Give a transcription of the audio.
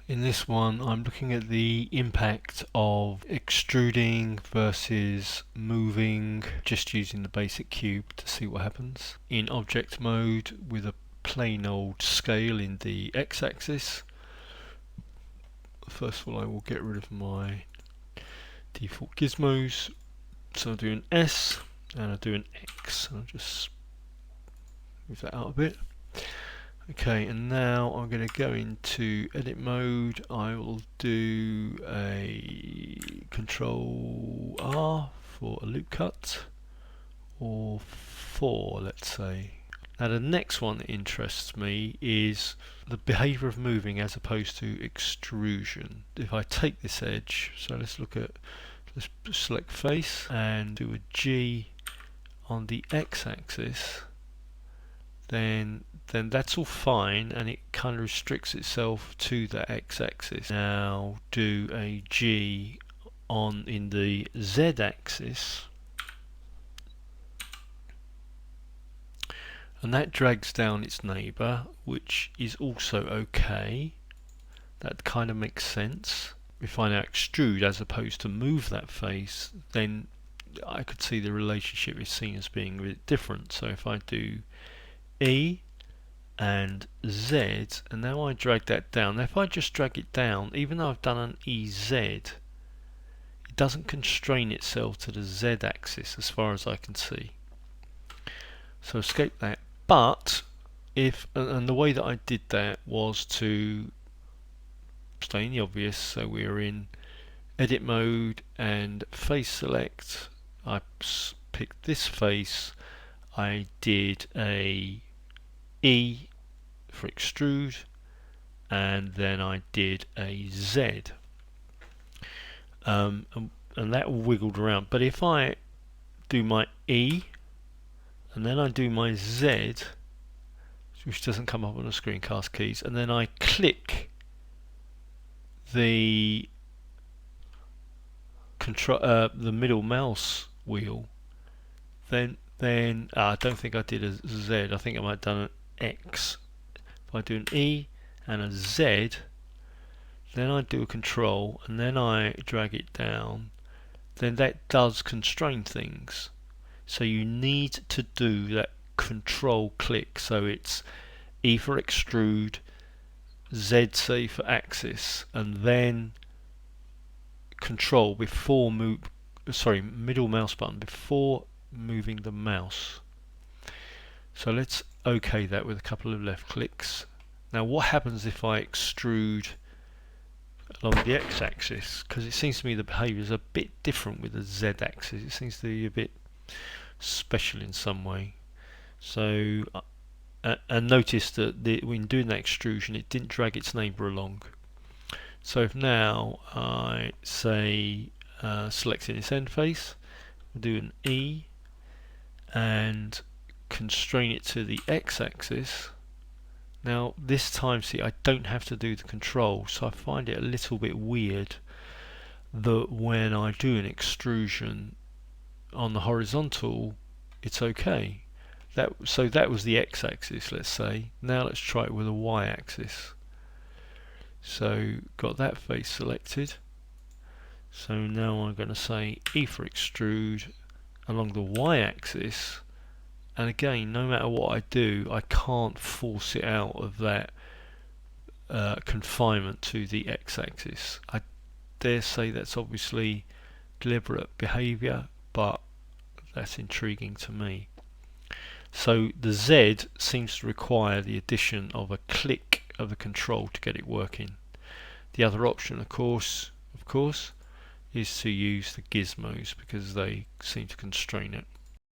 In this one, I'm looking at the impact of extruding versus moving, just using the basic cube to see what happens. In object mode with a plain old scale in the x-axis. First of all, I will get rid of my default gizmos. So I'll do an S and I'll do an X. I'll just move that out a bit. Okay, and now I'm going to go into edit mode. I will do a Control R for a loop cut, or 4, let's say. Now the next one that interests me is the behavior of moving as opposed to extrusion. If I take this edge, so let's select face and do a G on the x-axis, then that's all fine, and it kind of restricts itself to the x-axis. Now do a G in the z-axis, and that drags down its neighbour, which is also okay. That kind of makes sense. If I now extrude as opposed to move that face, then I could see the relationship is seen as being a bit different. So if I do E and Z, and now I drag that down. Now if I just drag it down, even though I've done an EZ, it doesn't constrain itself to the Z axis as far as I can see. So escape that. But and the way that I did that was to stay in the obvious, so we're in edit mode and face select. I picked this face, I did a E for extrude, and then I did a Z, and that wiggled around. But if I do my E and then I do my Z, which doesn't come up on the screencast keys, and then I click the middle mouse wheel, then I don't think I did a Z. I think I might have done an X. If I do an E and a Z, then I do a control and then I drag it down, then that does constrain things. So you need to do that control click. So it's E for extrude, Z say for axis, and then control before middle mouse button before moving the mouse. So let's OK that with a couple of left clicks. Now what happens if I extrude along the x-axis? Because it seems to me the behaviour is a bit different with the z-axis. It seems to be a bit special in some way. So and notice that when doing that extrusion, it didn't drag its neighbour along. So if now I say selecting its end face, we'll do an E and constrain it to the x-axis. Now this time, see, I don't have to do the control, so I find it a little bit weird that when I do an extrusion on the horizontal, it's okay. So that was the x-axis, let's say. Now let's try it with a y-axis. So got that face selected. So now I'm going to say E for extrude along the y-axis, and again, no matter what I do, I can't force it out of that confinement to the x-axis. I dare say that's obviously deliberate behaviour, but that's intriguing to me. So the Z seems to require the addition of a click of the control to get it working. The other option, of course, is to use the gizmos because they seem to constrain it.